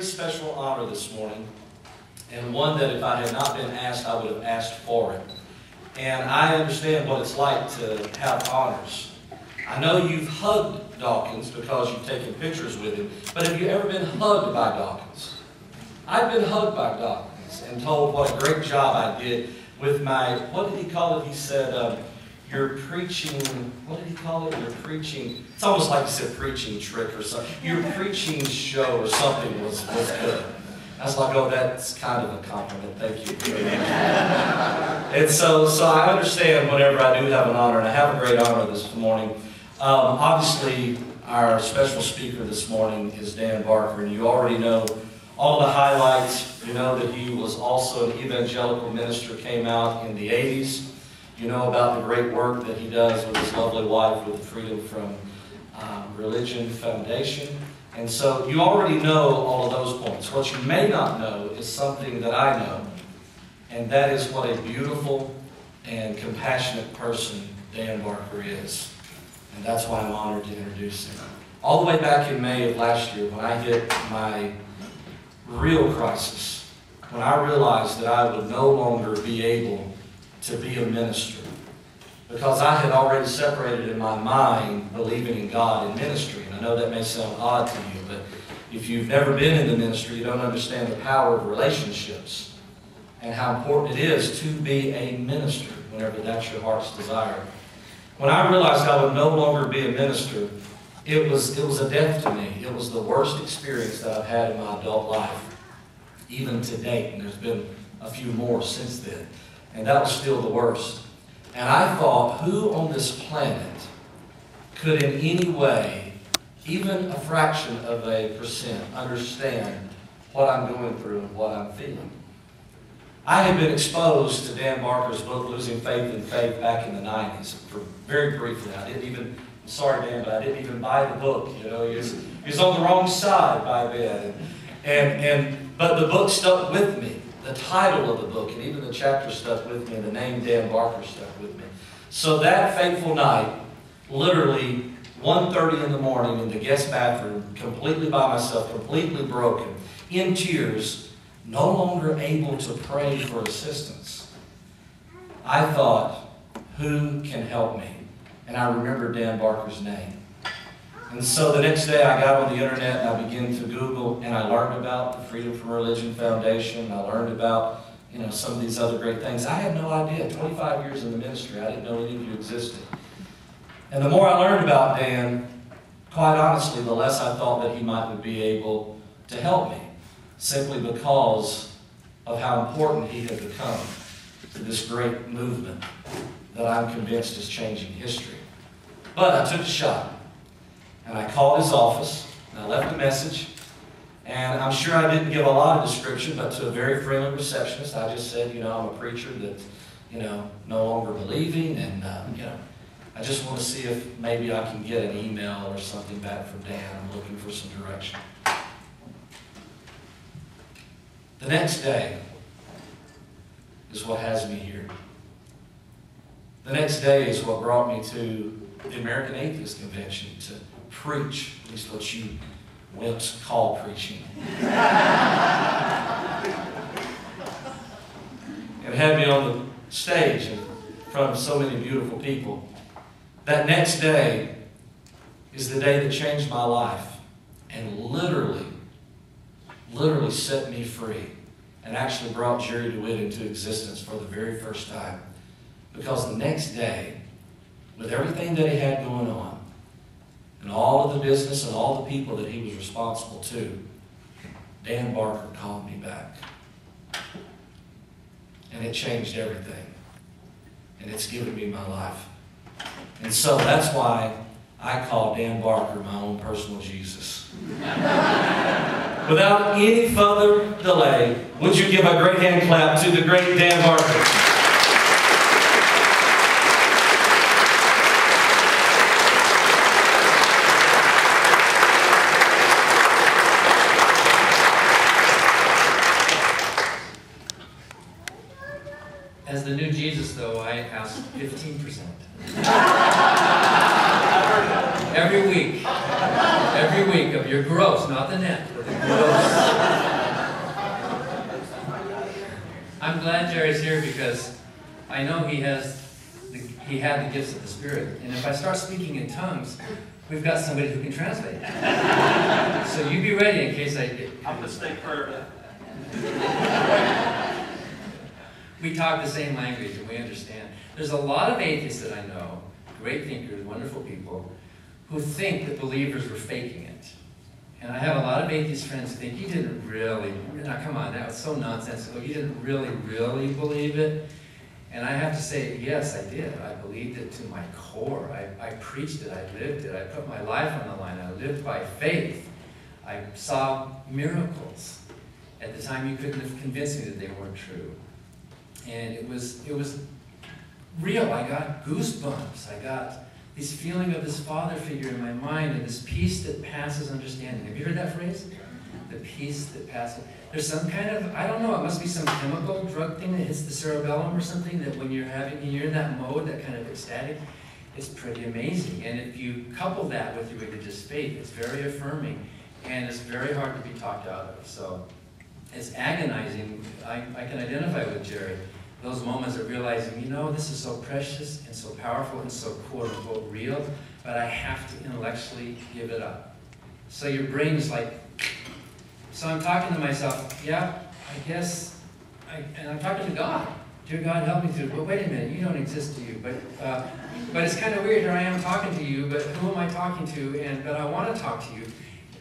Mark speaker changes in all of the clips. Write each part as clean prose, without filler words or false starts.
Speaker 1: very special honor this morning, and one that if I had not been asked, I would have asked for it. And I understand what it's like to have honors. I know you've hugged Dawkins because you've taken pictures with him, but have you ever been hugged by Dawkins? I've been hugged by Dawkins and told what a great job I did with my, what did he call it? He said, your preaching, what did he call it? Your preaching, it's almost like he said preaching trick or something. Your preaching show or something was good. I was like, oh, that's kind of a compliment. Thank you. And so I understand whenever I do have an honor, and I have a great honor this morning. Obviously, our special speaker this morning is Dan Barker, and you already know all the highlights. You know that he was also an evangelical minister, came out in the 80s. You know about the great work that he does with his lovely wife with the Freedom from Religion Foundation. And so you already know all of those points. What you may not know is something that I know, and that is what a beautiful and compassionate person Dan Barker is. And that's why I'm honored to introduce him. All the way back in May of last year, when I hit my real crisis, when I realized that I would no longer be able to be a minister, because I had already separated in my mind believing in God and ministry. And I know that may sound odd to you, but if you've never been in the ministry, you don't understand the power of relationships and how important it is to be a minister whenever that's your heart's desire. When I realized I would no longer be a minister, it was a death to me. It was the worst experience that I've had in my adult life, even to date, and there's been a few more since then. And that was still the worst. And I thought, who on this planet could in any way, even a fraction of a percent, understand what I'm going through and what I'm feeling? I had been exposed to Dan Barker's book, Losing Faith in Faith, back in the 90s. Very briefly. I didn't even, I'm sorry Dan, but I didn't even buy the book. You know, he was on the wrong side by then. But the book stuck with me. The title of the book and even the chapter stuck with me, and the name Dan Barker stuck with me. So that fateful night, literally 1:30 in the morning in the guest bathroom, completely by myself, completely broken, in tears, no longer able to pray for assistance, I thought, who can help me? And I remembered Dan Barker's name. And so the next day I got on the internet and I began to Google, and I learned about the Freedom from Religion Foundation. I learned about, you know, some of these other great things. I had no idea. 25 years in the ministry, I didn't know any of you existed. And the more I learned about Dan, quite honestly, the less I thought that he might be able to help me, simply because of how important he had become to this great movement that I'm convinced is changing history. But I took a shot. And I called his office, and I left a message, and I'm sure I didn't give a lot of description, but to a very friendly receptionist, I just said, you know, I'm a preacher that, you know, no longer believing, and, you know, I just want to see if maybe I can get an email or something back from Dan. I'm looking for some direction. The next day is what has me here. The next day is what brought me to the American Atheist Convention to preach, at least what you wimps call preaching. And had me on the stage in front of so many beautiful people. That next day is the day that changed my life and literally set me free and actually brought Jerry DeWitt into existence for the very first time. Because the next day, with everything that he had going on, and all of the business and all the people that he was responsible to, Dan Barker called me back. And it changed everything. And it's given me my life. And so that's why I call Dan Barker my own personal Jesus. Without any further delay, would you give a great hand clap to the great Dan Barker?
Speaker 2: As the new Jesus, though, I ask 15%. Every week of your gross, not the net, but the I'm glad Jerry's here because I know he had the gifts of the Spirit. And if I start speaking in tongues, we've got somebody who can translate. So you be ready in case I get...
Speaker 3: I'm going to stay perfect.
Speaker 2: We talk the same language and we understand. There's a lot of atheists that I know, great thinkers, wonderful people, who think that believers were faking it. And I have a lot of atheist friends who think, you didn't really, now come on, that was so nonsensical, you didn't really believe it. And I have to say, yes, I did. I believed it to my core. I preached it, I lived it, I put my life on the line, I lived by faith. I saw miracles. At the time, you couldn't have convinced me that they weren't true. And it was real. I got goosebumps. I got this feeling of this father figure in my mind and this peace that passes understanding. Have you heard that phrase? The peace that passes. There's some kind of, I don't know, it must be some chemical drug thing that hits the cerebellum or something that when you're in that mode, that kind of ecstatic, it's pretty amazing. And if you couple that with your religious faith, it's very affirming and it's very hard to be talked out of. So it's agonizing. I can identify with Jerry. Those moments of realizing, you know, this is so precious and so powerful and so quote-unquote real, but I have to intellectually give it up. So your brain is like, so I'm talking to myself, yeah, I guess, and I'm talking to God. Dear God, help me through it. But wait a minute, you don't exist to you. But it's kind of weird, here I am talking to you, but who am I talking to? But I want to talk to you.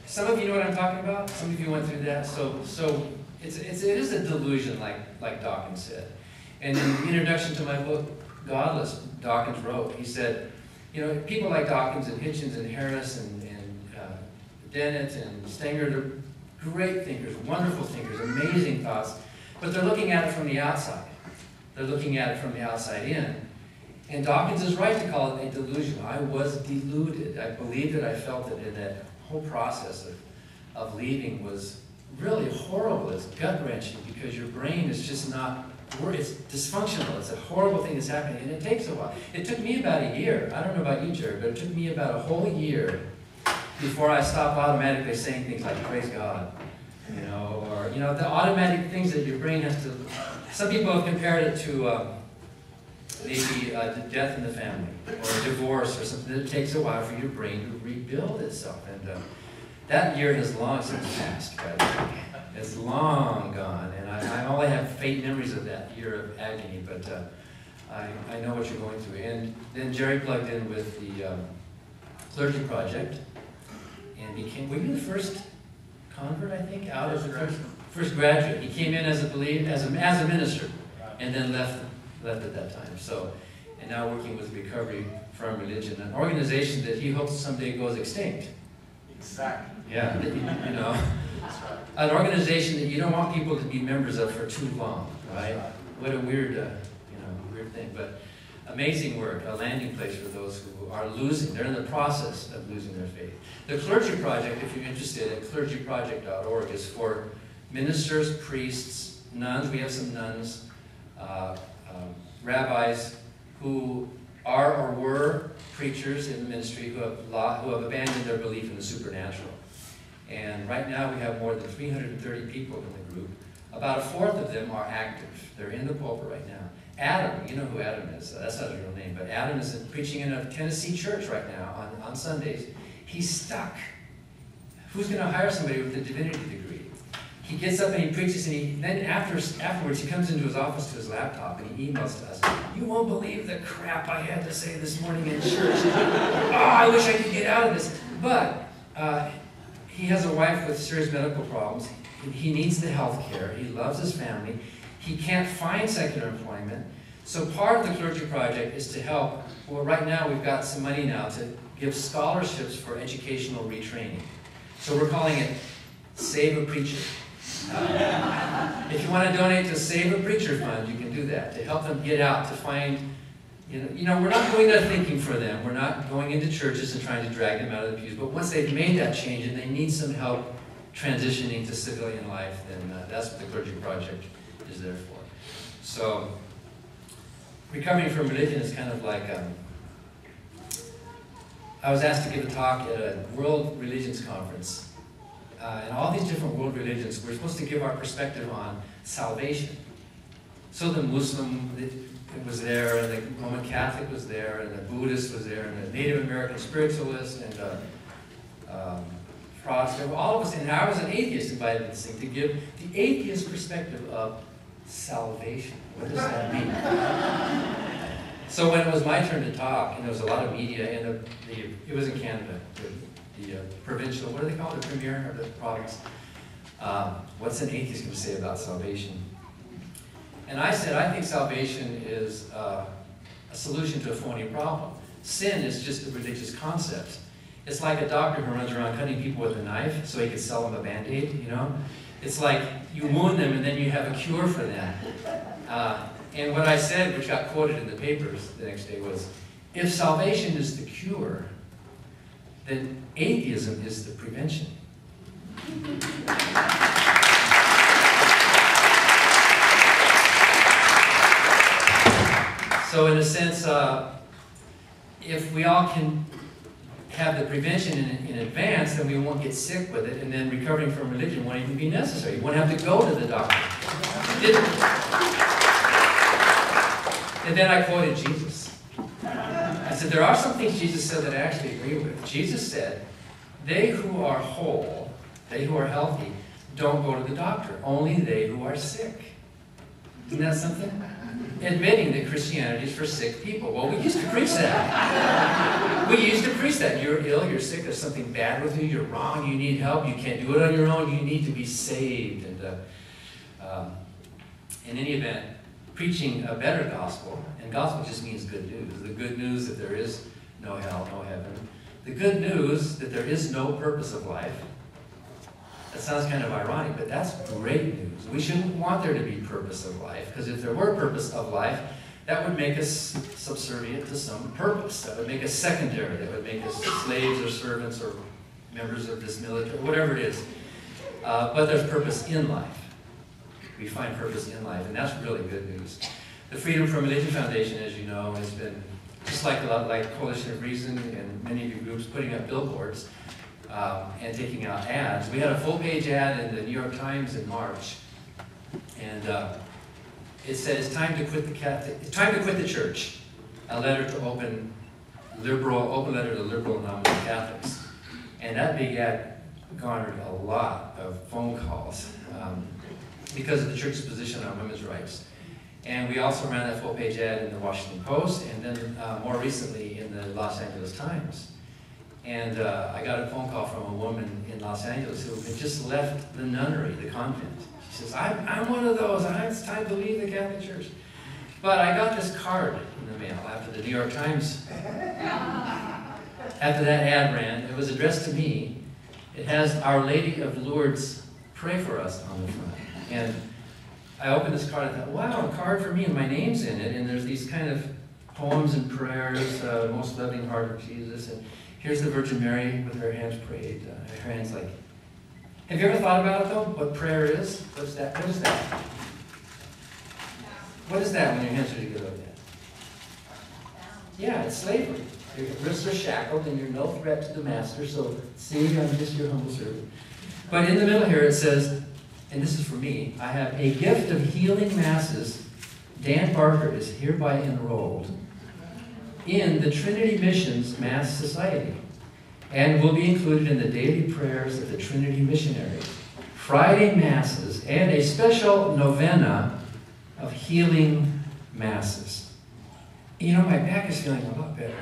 Speaker 2: Some of you know what I'm talking about. Some of you went through that. So it is a delusion, like Dawkins said. And in the introduction to my book, Godless, Dawkins wrote, he said, you know, people like Dawkins and Hitchens and Harris and Dennett and Stenger, they're great thinkers, wonderful thinkers, amazing thoughts, but they're looking at it from the outside. They're looking at it from the outside in. And Dawkins is right to call it a delusion. I was deluded. I believed it, I felt it, and that whole process of leaving was really horrible. It's gut-wrenching because your brain is just not, it's dysfunctional. It's a horrible thing that's happening, and it takes a while. It took me about a year. I don't know about you, Jerry, but it took me about a whole year before I stopped automatically saying things like, praise God, you know, or, you know, the automatic things that your brain has to, some people have compared it to maybe death in the family, or a divorce, or something that takes a while for your brain to rebuild itself. And that year has long since passed, right? It's long gone, and I only have faint memories of that year of agony, but I know what you're going through. And then Jerry plugged in with the Clergy Project, and became, were you the first convert, I think, out as the first graduate? He came in as a minister, and then left at that time. So, and now working with Recovery from Religion, an organization that he hopes someday goes extinct.
Speaker 3: Exactly.
Speaker 2: Yeah, that you know, an organization that you don't want people to be members of for too long, right? What a weird, weird thing. But amazing work, a landing place for those who are losing. They're in the process of losing their faith. The Clergy Project, if you're interested, at clergyproject.org, is for ministers, priests, nuns. We have some nuns, rabbis who are or were preachers in the ministry who have abandoned their belief in the supernatural. And right now we have more than 330 people in the group. About a fourth of them are active. They're in the pulpit right now. Adam, you know who Adam is. That's not his real name, but Adam is preaching in a Tennessee church right now on Sundays. He's stuck. Who's going to hire somebody with a divinity degree? He gets up and he preaches, and then afterwards he comes into his office to his laptop and he emails to us, "You won't believe the crap I had to say this morning in church. Oh, I wish I could get out of this." But he has a wife with serious medical problems. He needs the health care. He loves his family. He can't find secular employment. So part of the Clergy Project is to help. Well, right now we've got some money now to give scholarships for educational retraining. So we're calling it Save a Preacher. If you want to donate to Save a Preacher Fund, you can do that to help them get out, to find, you know, we're not going there thinking for them. We're not going into churches and trying to drag them out of the pews. But once they've made that change and they need some help transitioning to civilian life, then that's what the Clergy Project is there for. So, recovering from religion is kind of like, I was asked to give a talk at a World Religions Conference in all these different world religions, we're supposed to give our perspective on salvation. So the Muslim it was there, and the Roman Catholic was there, and the Buddhist was there, and the Native American spiritualist, and Protestant, all of us, and I was an atheist invited to this thing, to give the atheist perspective of salvation. What does that mean? So when it was my turn to talk, and there was a lot of media, and it was in Canada, the provincial, what do they call it, the premier of the province, what's an atheist going to say about salvation? And I said, I think salvation is a solution to a phony problem. Sin is just a religious concept. It's like a doctor who runs around cutting people with a knife so he can sell them a Band-Aid, you know? It's like you wound them and then you have a cure for them. And what I said, which got quoted in the papers the next day, was, if salvation is the cure, then atheism is the prevention. So in a sense, if we all can have the prevention in advance, then we won't get sick with it, and then recovering from religion won't even be necessary. You won't have to go to the doctor. And then I quoted Jesus. I said, there are some things Jesus said that I actually agree with. Jesus said, they who are whole, they who are healthy, don't go to the doctor. Only they who are sick. Isn't that something? Admitting that Christianity is for sick people. Well, we used to preach that. We used to preach that. You're ill, you're sick, there's something bad with you, you're wrong, you need help, you can't do it on your own, you need to be saved. And in any event, preaching a better gospel, and gospel just means good news. The good news that there is no hell, no heaven. The good news that there is no purpose of life. That sounds kind of ironic, but that's great news. We shouldn't want there to be purpose of life, because if there were purpose of life, that would make us subservient to some purpose. That would make us secondary. That would make us slaves or servants or members of this military, whatever it is. But there's purpose in life. We find purpose in life, and that's really good news. The Freedom from Religion Foundation, as you know, has been, just like Coalition of Reason and many of your groups, putting up billboards and taking out ads. We had a full-page ad in the New York Times in March, and it said, "It's time to quit the church." A letter to open letter to liberal nominal Catholics, and that big ad garnered a lot of phone calls because of the church's position on women's rights. And we also ran that full-page ad in the Washington Post, and then more recently in the Los Angeles Times. And I got a phone call from a woman in Los Angeles who had just left the nunnery, the convent. She says, I'm one of those, it's time to leave the Catholic Church. But I got this card in the mail after the New York Times, after that ad ran. It was addressed to me. It has Our Lady of Lourdes Pray for Us on the front. And I opened this card, I thought, wow, a card for me, and my name's in it, and there's these kind of poems and prayers, most loving heart of Jesus, and here's the Virgin Mary with her hands prayed, her hands like, have you ever thought about it though, what prayer is? What's that? What is that? What is that when your hands are together like that? Yeah, it's slavery. Your wrists are shackled and you're no threat to the master, so see, I'm just your humble servant. But in the middle here it says, and this is for me, I have a gift of healing masses. Dan Barker is hereby enrolled in the Trinity Missions Mass Society and will be included in the daily prayers of the Trinity Missionaries, Friday Masses, and a special novena of healing masses. You know, my back is feeling a lot better.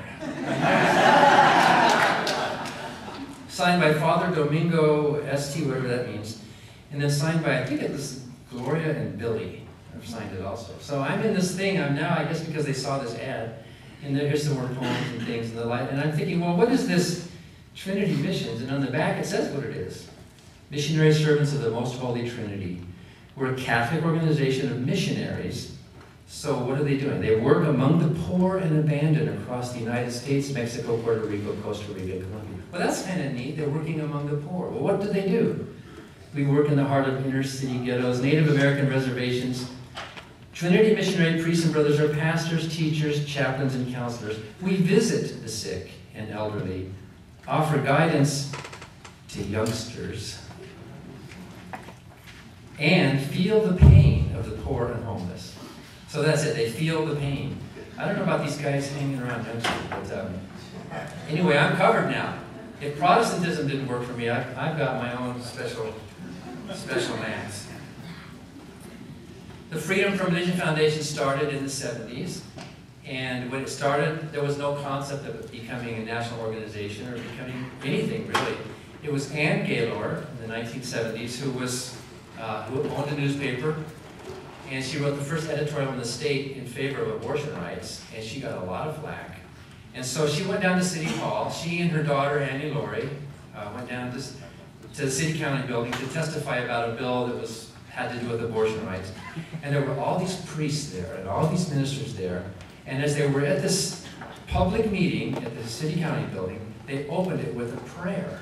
Speaker 2: Signed by Father Domingo St., whatever that means. And then signed by, I think it was Gloria and Billy have signed it also. So I'm in this thing, I'm now, I guess because they saw this ad, and here's some more poems and things and the like, and I'm thinking, well, what is this Trinity Missions? And on the back it says what it is. Missionary Servants of the Most Holy Trinity. We're a Catholic organization of missionaries. So what are they doing? They work among the poor and abandoned across the United States, Mexico, Puerto Rico, Costa Rica, and Colombia. Well, that's kind of neat. They're working among the poor. Well, what do they do? We work in the heart of inner city ghettos, Native American reservations. Trinity missionary priests and brothers are pastors, teachers, chaplains, and counselors. We visit the sick and elderly, offer guidance to youngsters, and feel the pain of the poor and homeless. So that's it, they feel the pain. I don't know about these guys hanging around Youngstown, but anyway, I'm covered now. If Protestantism didn't work for me, I've got my own special mass. The Freedom from Religion Foundation started in the 70s, and when it started, there was no concept of it becoming a national organization or becoming anything, really. It was Ann Gaylor in the 1970s who owned a newspaper, and she wrote the first editorial in the state in favor of abortion rights, and she got a lot of flack. And so she went down to City Hall. She and her daughter, Annie Laurie, went down to the City County building to testify about a bill that had to do with abortion rights. And there were all these priests there and all these ministers there. And as they were at this public meeting at the City County building, they opened it with a prayer.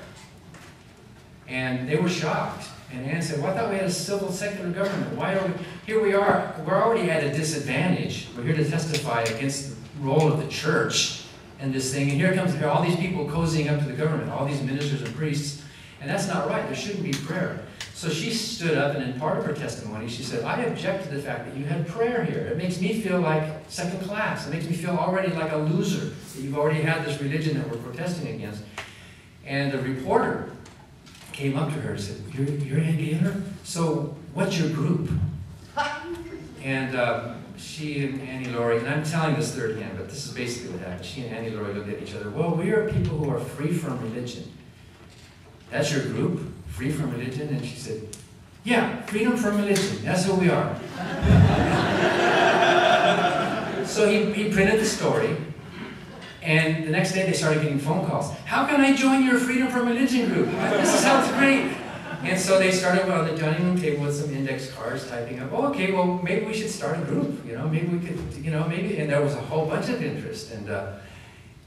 Speaker 2: And they were shocked. And Anne said, well, I thought we had a civil secular government. Why are we, here we are, we're already at a disadvantage. We're here to testify against the role of the church in this thing. And here comes all these people cozying up to the government, all these ministers and priests. And that's not right, there shouldn't be prayer. So she stood up, and in part of her testimony, she said, I object to the fact that you had prayer here. It makes me feel like second class. It makes me feel already like a loser, that you've already had this religion that we're protesting against. And the reporter came up to her and said, you're Ann Gaylor? So what's your group? And she and Annie Laurie, and I'm telling this third hand, but this is basically what happened. She and Annie Laurie looked at each other. Well, we are people who are free from religion. That's your group? Free from religion? And she said, yeah, freedom from religion. That's who we are. So he printed the story, and the next day they started getting phone calls. How can I join your freedom from religion group? This sounds great. And so they started on the dining room table with some index cards, typing up, oh, okay, well, maybe we should start a group. Maybe we could, maybe, and there was a whole bunch of interest.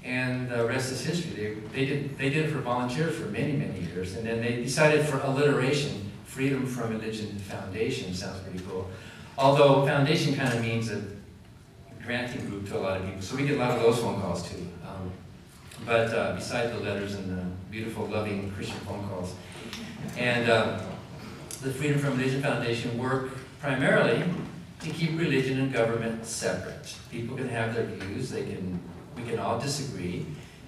Speaker 2: And the rest is history. They did it for volunteers for many, many years. And then they decided for alliteration, Freedom from Religion Foundation sounds pretty cool. Although foundation kind of means a granting group to a lot of people. So we get a lot of those phone calls too. But besides the letters and the beautiful, loving Christian phone calls. And the Freedom from Religion Foundation work primarily to keep religion and government separate. People can have their views. We can all disagree.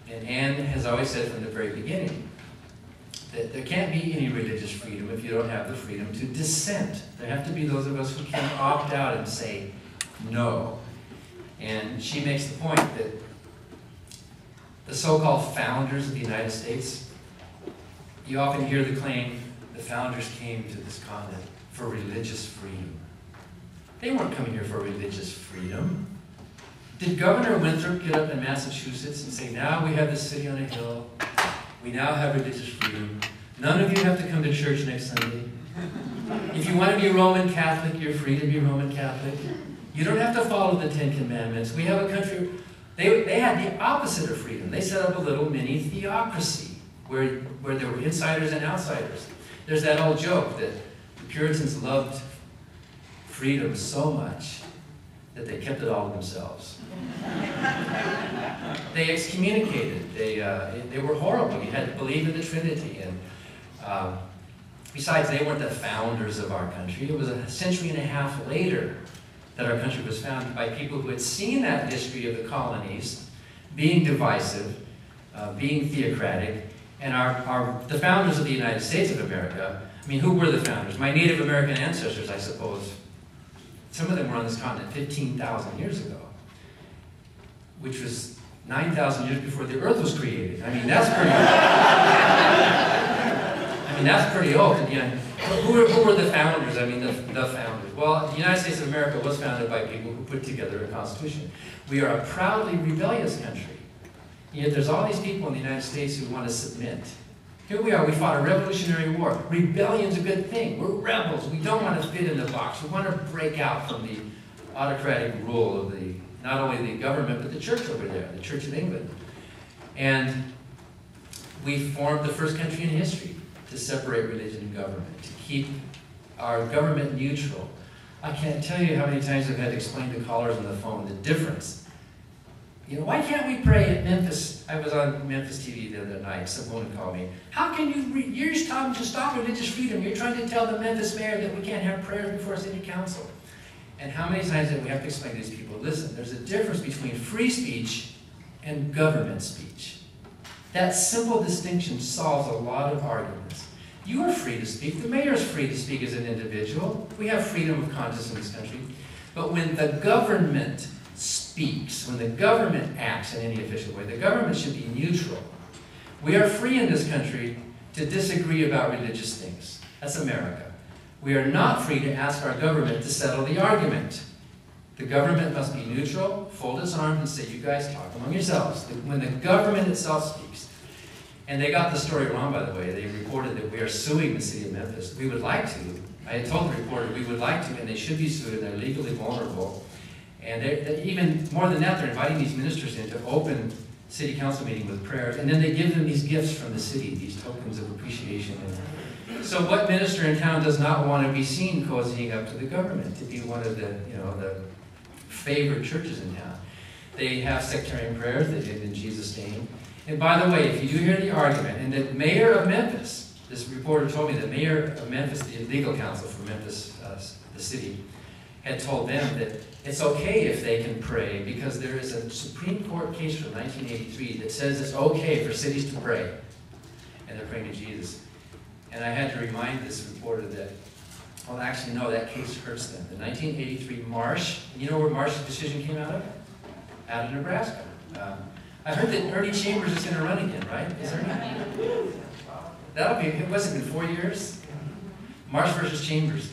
Speaker 2: And Anne has always said from the very beginning that there can't be any religious freedom if you don't have the freedom to dissent. There have to be those of us who can opt out and say no. And she makes the point that the so-called founders of the United States, you often hear the claim, the founders came to this continent for religious freedom. They weren't coming here for religious freedom. Did Governor Winthrop get up in Massachusetts and say, now we have this city on a hill, we now have religious freedom, none of you have to come to church next Sunday. If you want to be Roman Catholic, you're free to be Roman Catholic. You don't have to follow the Ten Commandments. We have a country, they had the opposite of freedom. They set up a little mini theocracy where there were insiders and outsiders. There's that old joke that the Puritans loved freedom so much that they kept it all to themselves. They excommunicated. They were horrible. You had to believe in the Trinity. And besides, they weren't the founders of our country. It was a century and a half later that our country was founded by people who had seen that history of the colonies being divisive, being theocratic, and the founders of the United States of America. I mean, who were the founders? My Native American ancestors, I suppose. Some of them were on this continent 15,000 years ago, which was 9,000 years before the Earth was created. I mean, that's pretty old. Who were the founders? I mean, the founders. Well, the United States of America was founded by people who put together a constitution. We are a proudly rebellious country. Yet there's all these people in the United States who want to submit. Here we are, we fought a revolutionary war. Rebellion's a good thing. We're rebels. We don't want to fit in the box. We want to break out from the autocratic rule of not only the government, but the church over there, the Church of England. And we formed the first country in history to separate religion and government, to keep our government neutral. I can't tell you how many times I've had to explain to callers on the phone the difference. You know, why can't we pray at Memphis? I was on Memphis TV the other night. Some woman called me. How can you're just talking to stop religious freedom. You're trying to tell the Memphis mayor that we can't have prayers before city council. And how many times do we have to explain to these people, listen, there's a difference between free speech and government speech. That simple distinction solves a lot of arguments. You are free to speak. The mayor is free to speak as an individual. We have freedom of conscience in this country. But when the government speaks, when the government acts in any official way, the government should be neutral. We are free in this country to disagree about religious things. That's America. We are not free to ask our government to settle the argument. The government must be neutral, fold its arms, and say, you guys talk among yourselves. When the government itself speaks. And they got the story wrong, by the way. They reported that we are suing the city of Memphis. We would like to. I had told the reporter we would like to, and they should be sued, and they're legally vulnerable. And they're even more than that, they're inviting these ministers in to open city council meeting with prayers, and then they give them these gifts from the city, these tokens of appreciation. So what minister in town does not want to be seen cozying up to the government, to be one of the, the favored churches in town? They have sectarian prayers, they did in Jesus' name. And by the way, if you do hear the argument, and the mayor of Memphis, this reporter told me the mayor of Memphis, the legal counsel for Memphis, the city, had told them that it's okay if they can pray because there is a Supreme Court case from 1983 that says it's okay for cities to pray. And they're praying to Jesus. And I had to remind this reporter that, well, actually, no, that case hurts them. The 1983 Marsh, you know where Marsh's decision came out of? Out of Nebraska. I heard that Ernie Chambers is going to run again, right? Is Ernie? That'll be, it wasn't been 4 years. Marsh versus Chambers.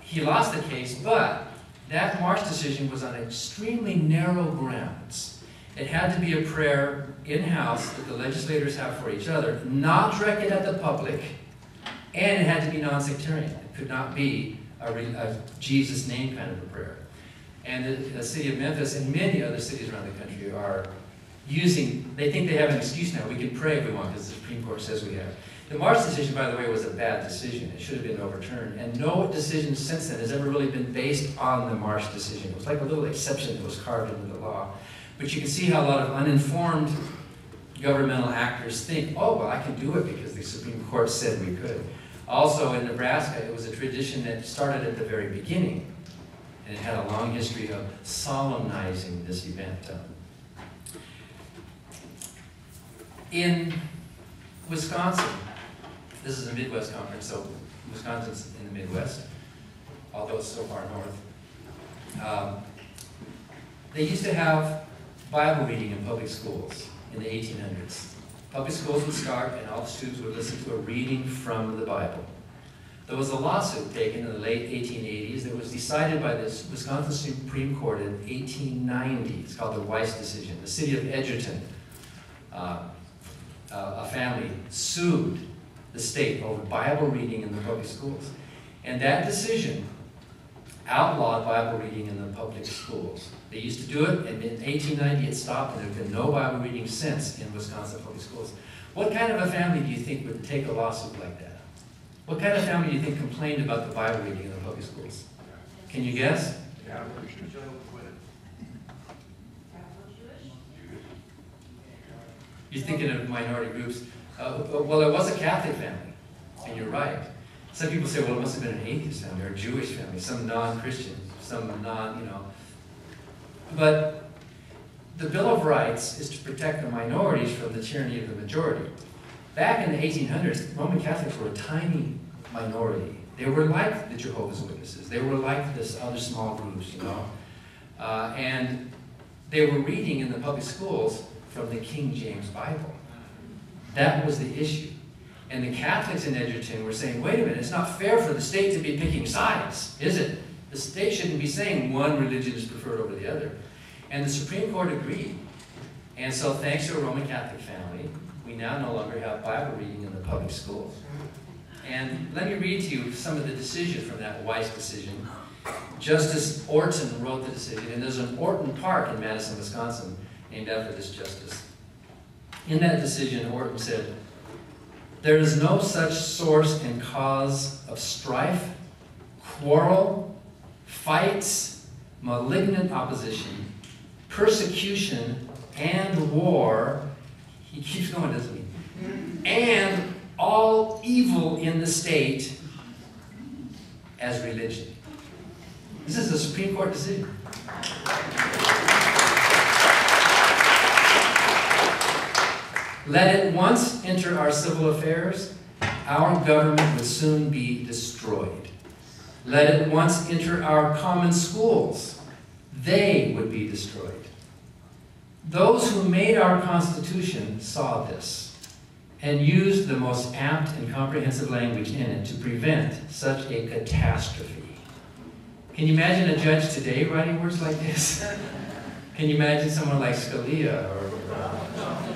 Speaker 2: He lost the case, but that Marsh decision was on extremely narrow grounds. It had to be a prayer in-house that the legislators have for each other, not directed at the public, and it had to be non-sectarian. It could not be a Jesus name kind of a prayer. And the city of Memphis and many other cities around the country are using, they think they have an excuse now. We can pray if we want because the Supreme Court says we have. The Marsh decision, by the way, was a bad decision. It should have been overturned. And no decision since then has ever really been based on the Marsh decision. It was like a little exception that was carved into the law. But you can see how a lot of uninformed governmental actors think, oh, well, I can do it because the Supreme Court said we could. Also, in Nebraska, it was a tradition that started at the very beginning. And it had a long history of solemnizing this event. In Wisconsin, this is a Midwest conference, so Wisconsin's in the Midwest, although it's so far north. They used to have Bible reading in public schools in the 1800s. Public schools would start and all the students would listen to a reading from the Bible. There was a lawsuit taken in the late 1880s that was decided by the Wisconsin Supreme Court in 1890. It's called the Weiss decision. The city of Edgerton, a family sued the state over Bible reading in the public schools. And that decision outlawed Bible reading in the public schools. They used to do it, and in 1890 it stopped, and there have been no Bible reading since in Wisconsin public schools. What kind of a family do you think would take a lawsuit like that? What kind of family do you think complained about the Bible reading in the public schools? Can you guess? You're thinking of minority groups. Well, it was a Catholic family, and you're right. Some people say, well, it must have been an atheist family or a Jewish family, some non-Christian, some But the Bill of Rights is to protect the minorities from the tyranny of the majority. Back in the 1800s, Roman Catholics were a tiny minority. They were like the Jehovah's Witnesses. They were like this other small groups, and they were reading in the public schools from the King James Bible. That was the issue. And the Catholics in Edgerton were saying, wait a minute, it's not fair for the state to be picking sides, is it? The state shouldn't be saying one religion is preferred over the other. And the Supreme Court agreed. And so thanks to a Roman Catholic family, we now no longer have Bible reading in the public schools. And let me read to you some of the decision from that Weiss decision. Justice Orton wrote the decision, and there's an Orton Park in Madison, Wisconsin, named after this justice. In that decision, Orton said, there is no such source and cause of strife, quarrel, fights, malignant opposition, persecution and war, he keeps going, doesn't he? And all evil in the state as religion. This is a Supreme Court decision. Let it once enter our civil affairs, our government would soon be destroyed. Let it once enter our common schools, they would be destroyed. Those who made our Constitution saw this and used the most apt and comprehensive language in it to prevent such a catastrophe. Can you imagine a judge today writing words like this? Can you imagine someone like Scalia or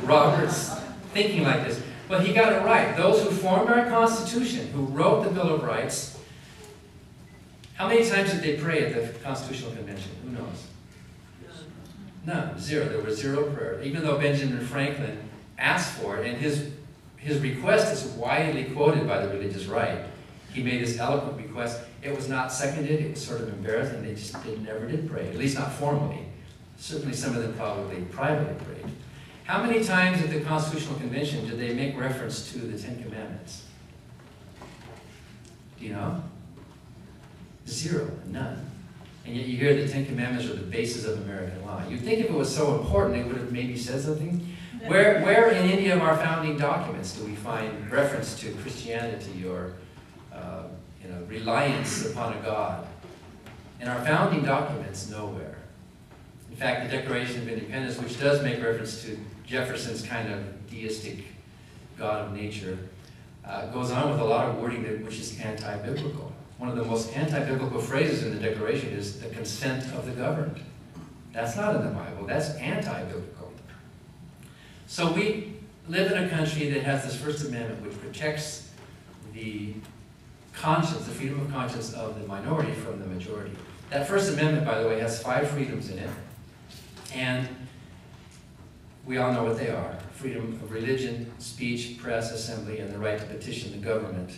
Speaker 2: Roberts thinking like this? But he got it right. Those who formed our Constitution, who wrote the Bill of Rights, how many times did they pray at the Constitutional Convention? Who knows? None. Zero. There was zero prayer. Even though Benjamin Franklin asked for it, and his request is widely quoted by the religious right. He made this eloquent request. It was not seconded. It was sort of embarrassing. They never did pray, at least not formally. Certainly some of them probably privately prayed. How many times at the Constitutional Convention did they make reference to the Ten Commandments? Do you know? Zero. None. And yet you hear the Ten Commandments are the basis of American law. You'd think if it was so important, it would have maybe said something. Where in any of our founding documents do we find reference to Christianity or reliance upon a God? In our founding documents, nowhere. In fact, the Declaration of Independence, which does make reference to Jefferson's kind of deistic God of nature, goes on with a lot of wording which is anti-biblical. One of the most anti-biblical phrases in the Declaration is the consent of the governed. That's not in the Bible. That's anti-biblical. So we live in a country that has this First Amendment which protects the conscience, the freedom of conscience of the minority from the majority. That First Amendment, by the way, has 5 freedoms in it. And we all know what they are. Freedom of religion, speech, press, assembly, and the right to petition the government.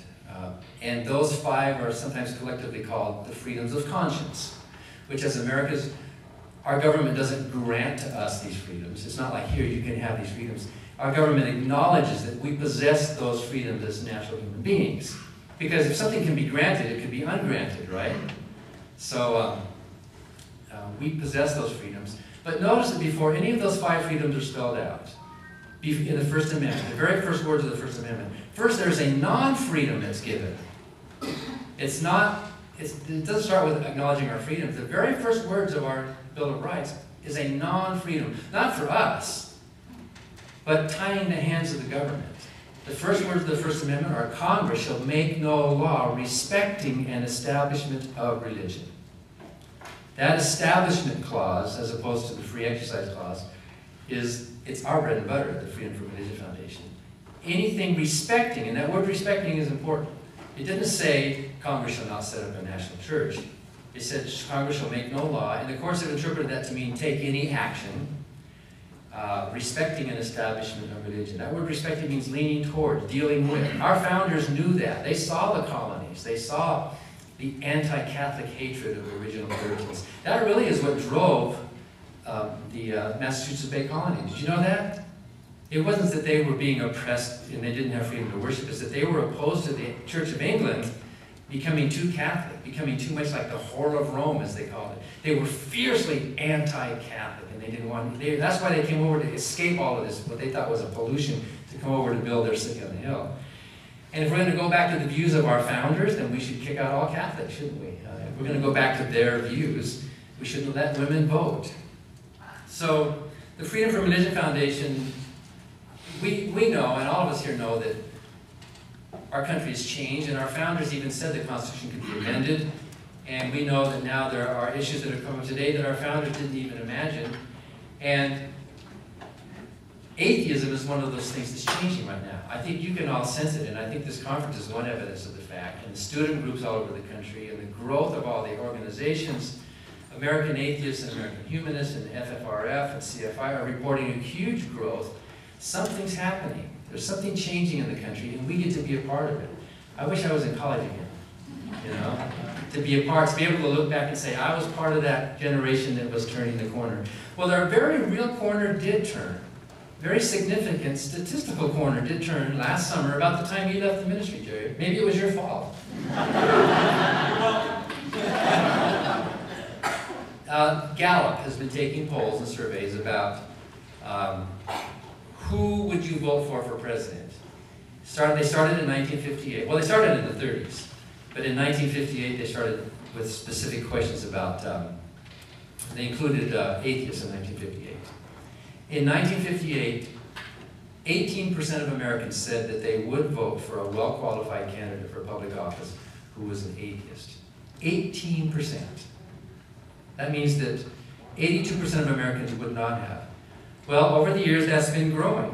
Speaker 2: And those 5 are sometimes collectively called the freedoms of conscience, which as Americans, our government doesn't grant to us these freedoms. It's not like, here, you can have these freedoms. Our government acknowledges that we possess those freedoms as natural human beings. Because if something can be granted, it could be ungranted, right? So we possess those freedoms. But notice that before any of those 5 freedoms are spelled out, in the First Amendment, the very first words of the First Amendment, first there's a non-freedom that's given. It doesn't start with acknowledging our freedoms. The very first words of our Bill of Rights is a non-freedom, not for us, but tying the hands of the government. The first words of the First Amendment are, Congress shall make no law respecting an establishment of religion. That establishment clause, as opposed to the free exercise clause, it's our bread and butter at the Freedom from Religion Foundation. Anything respecting, and that word respecting is important. It didn't say Congress shall not set up a national church. It said Congress shall make no law, and the courts have interpreted that to mean take any action respecting an establishment of religion. That word respecting means leaning toward, dealing with. Our founders knew that. They saw the colonies. They saw the anti-Catholic hatred of the original Puritans. That really is what drove the Massachusetts Bay Colony. Did you know that? It wasn't that they were being oppressed and they didn't have freedom to worship. It's that they were opposed to the Church of England becoming too Catholic, becoming too much like the whore of Rome, as they called it. They were fiercely anti-Catholic, and they didn't want. That's why they came over to escape all of this, what they thought was a pollution, to come over to build their city on the hill. And if we're going to go back to the views of our founders, then we should kick out all Catholics, shouldn't we? If we're going to go back to their views, we shouldn't let women vote. So the Freedom from Religion Foundation, we know, and all of us here know, that our country has changed, and our founders even said the Constitution could be amended. And we know that now there are issues that are coming today that our founders didn't even imagine. And atheism is one of those things that's changing right now. I think you can all sense it, and I think this conference is one evidence of the fact. And the student groups all over the country, and the growth of all the organizations, American Atheists and American Humanists and FFRF and CFI are reporting a huge growth. Something's happening. There's something changing in the country, and we get to be a part of it. I wish I was in college again, you know? to be a part, to be able to look back and say, I was part of that generation that was turning the corner. Well, our very real corner did turn. Very significant statistical corner did turn last summer, about the time you left the ministry, Jerry. Maybe it was your fault. Gallup has been taking polls and surveys about who would you vote for president. They started in 1958. Well, they started in the 30s, but in 1958 they started with specific questions about. They included atheists in 1958. In 1958, 18% of Americans said that they would vote for a well-qualified candidate for public office who was an atheist. 18%. That means that 82% of Americans would not have. Well, over the years, that's been growing.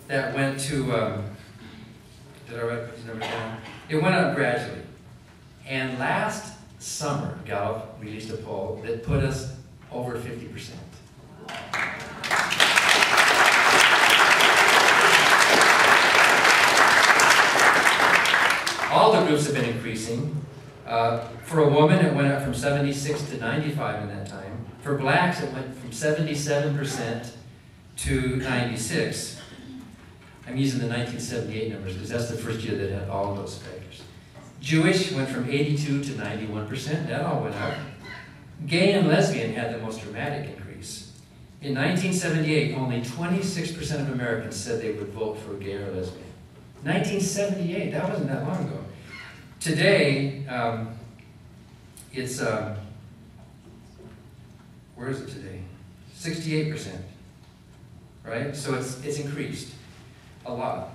Speaker 2: That went to, did I write these numbers down? It went up gradually. And last summer, Gallup released a poll that put us over 50%. All the groups have been increasing. For a woman, it went up from 76 to 95 in that time. For blacks, it went from 77% to 96. I'm using the 1978 numbers because that's the first year that had all of those factors. Jewish went from 82 to 91%. That all went up. Gay and lesbian had the most dramatic increase. In 1978, only 26% of Americans said they would vote for a gay or lesbian. 1978, that wasn't that long ago. Today, it's, where is it today? 68%, right? So it's increased a lot.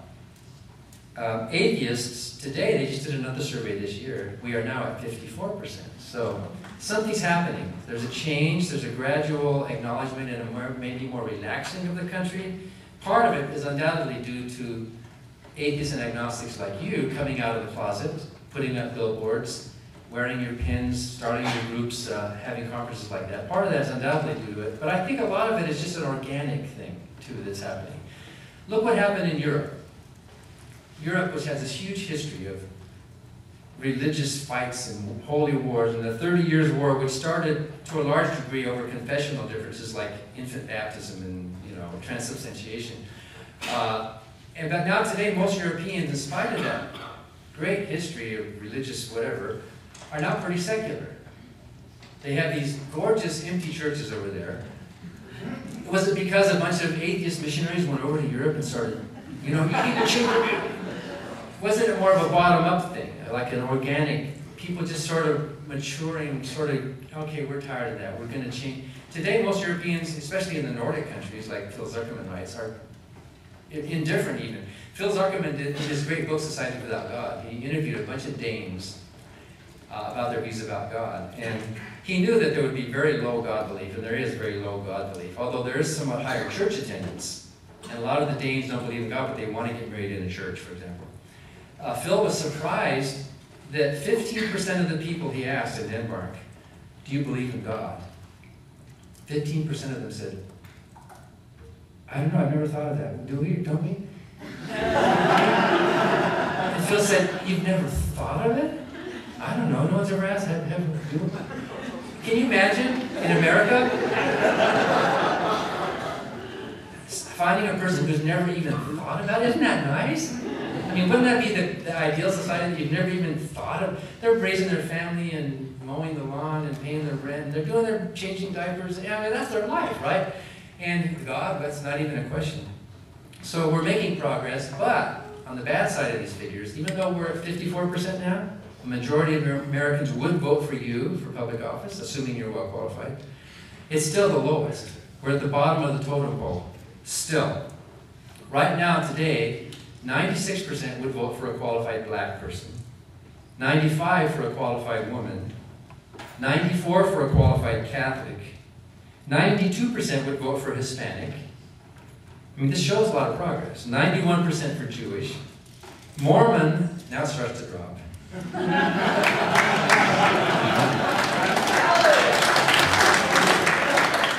Speaker 2: Atheists, today, they just did another survey this year. We are now at 54%. So something's happening. There's a change, there's a gradual acknowledgement and a maybe more relaxing of the country. Part of it is undoubtedly due to atheists and agnostics like you coming out of the closet, putting up billboards, wearing your pins, starting your groups, having conferences like that. Part of that is undoubtedly due to it, but I think a lot of it is just an organic thing, too, that's happening. Look what happened in Europe. Europe, which has this huge history of religious fights and holy wars, and the 30 Years' War, which started to a large degree over confessional differences like infant baptism and transubstantiation. But now today, most Europeans, in spite of that great history of religious whatever, are now pretty secular. They have these gorgeous empty churches over there. Was it because a bunch of atheist missionaries went over to Europe and started, you need to change? Wasn't it more of a bottom-up thing, like an organic, people just sort of maturing, okay, we're tired of that, we're going to change. Today, most Europeans, especially in the Nordic countries, like Phil Zuckerman writes, are indifferent even. Phil Zuckerman did his great book, Society Without God. He interviewed a bunch of Danes about their views about God. And he knew that there would be very low God belief, and there is very low God belief, although there is somewhat higher church attendance. And a lot of the Danes don't believe in God, but they want to get married in a church, for example. Phil was surprised that 15% of the people he asked in Denmark, do you believe in God? 15% of them said, I don't know, I've never thought of that. Do we, don't we? And Phil said, you've never thought of it? I don't know, no one's ever asked. Can you imagine, in America, finding a person who's never even thought about it? Isn't that nice? I mean, wouldn't that be the ideal society that you've never even thought of? They're raising their family and mowing the lawn and paying their rent. And they're doing their changing diapers. Yeah, I mean, that's their life, right? And God, that's not even a question. So we're making progress, but on the bad side of these figures, even though we're at 54% now, the majority of Americans would vote for you for public office, assuming you're well qualified. It's still the lowest. We're at the bottom of the totem pole. Still. Right now, today, 96% would vote for a qualified black person, 95% for a qualified woman, 94% for a qualified Catholic, 92% would vote for Hispanic. I mean, this shows a lot of progress. 91% for Jewish. Mormon, now it starts to drop.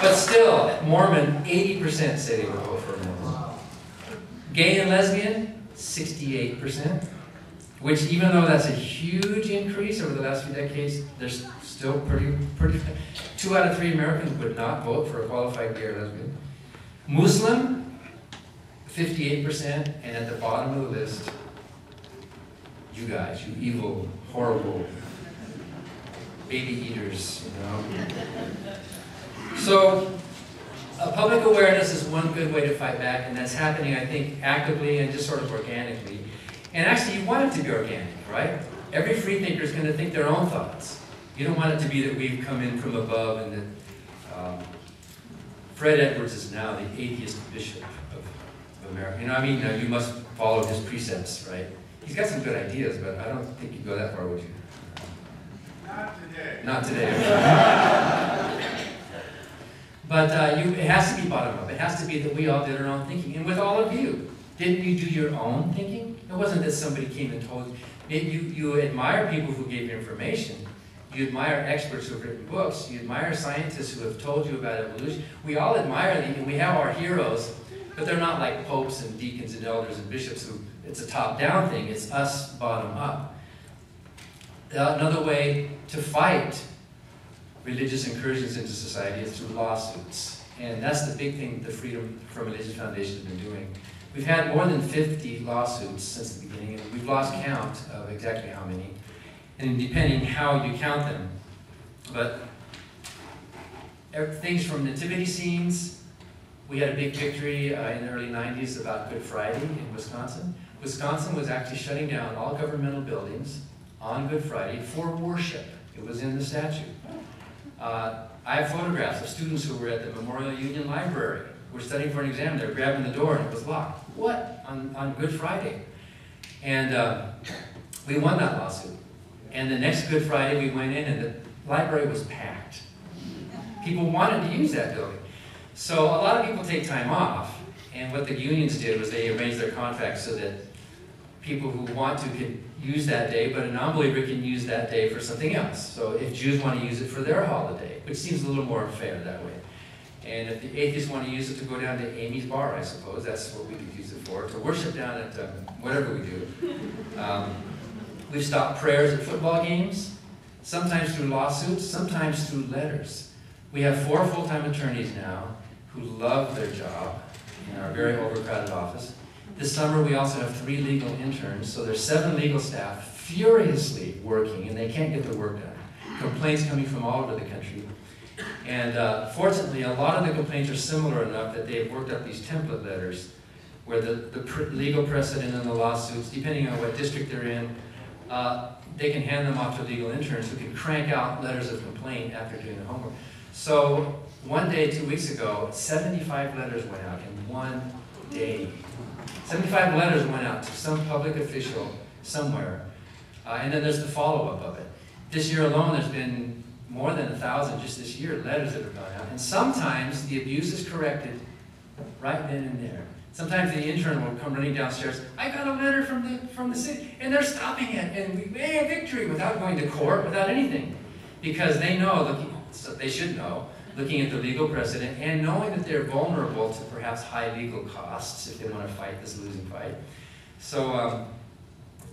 Speaker 2: But still, Mormon, 80% say they would vote for a Mormon. Gay and lesbian, 68%. which even though that's a huge increase over the last few decades, there's still pretty. 2 out of 3 Americans would not vote for a qualified gay or lesbian. Muslim, 58%, and at the bottom of the list, you guys, you evil, horrible baby eaters, you know. So, public awareness is one good way to fight back, and that's happening, I think, actively and just sort of organically. And actually, you want it to be organic, right? Every freethinker is going to think their own thoughts. You don't want it to be that we've come in from above and that Fred Edwards is now the atheist bishop of America. You know, I mean, you must follow his precepts, right? He's got some good ideas, but I don't think you'd go that far, would you?
Speaker 3: Not today.
Speaker 2: Not today. But it has to be bottom up. It has to be that we all did our own thinking. And with all of you, didn't you do your own thinking? It wasn't that somebody came and told you. You admire people who gave you information. You admire experts who have written books. You admire scientists who have told you about evolution. We all admire them, and we have our heroes, but they're not like popes and deacons and elders and bishops who, it's a top-down thing. It's us bottom up. Another way to fight religious incursions into society is through lawsuits. And that's the big thing the Freedom from Religion Foundation has been doing. We've had more than 50 lawsuits since the beginning, and we've lost count of exactly how many, and depending how you count them. But things from nativity scenes. We had a big victory in the early 90s about Good Friday in Wisconsin. Wisconsin was actually shutting down all governmental buildings on Good Friday for worship. It was in the statute. I have photographs of students who were at the Memorial Union Library. We're studying for an exam. They're grabbing the door and it was locked. What? On Good Friday. And we won that lawsuit. And the next Good Friday we went in and the library was packed. People wanted to use that building. So a lot of people take time off. And what the unions did was they arranged their contracts so that people who want to can use that day, but a non-believer can use that day for something else. So if Jews want to use it for their holiday, which seems a little more fair that way. And if the atheists want to use it to go down to Amy's bar, I suppose, that's what we could use it for, to worship down at whatever we do. We've stopped prayers at football games, sometimes through lawsuits, sometimes through letters. We have 4 full-time attorneys now who love their job in our very overcrowded office. This summer we also have 3 legal interns, so there's 7 legal staff furiously working, and they can't get the work done. Complaints coming from all over the country. And fortunately, a lot of the complaints are similar enough that they've worked up these template letters where the legal precedent and the lawsuits, depending on what district they're in, they can hand them off to legal interns who can crank out letters of complaint after doing the homework. So one day, 2 weeks ago, 75 letters went out in one day. 75 letters went out to some public official somewhere. And then there's the follow-up of it. This year alone, there's been more than 1,000 just this year, letters that have gone out. And sometimes the abuse is corrected right then and there. Sometimes the intern will come running downstairs, I got a letter from the city, and they're stopping it, and we made a victory without going to court, without anything. Because they know, so they should know, looking at the legal precedent, and knowing that they're vulnerable to perhaps high legal costs if they want to fight this losing fight. So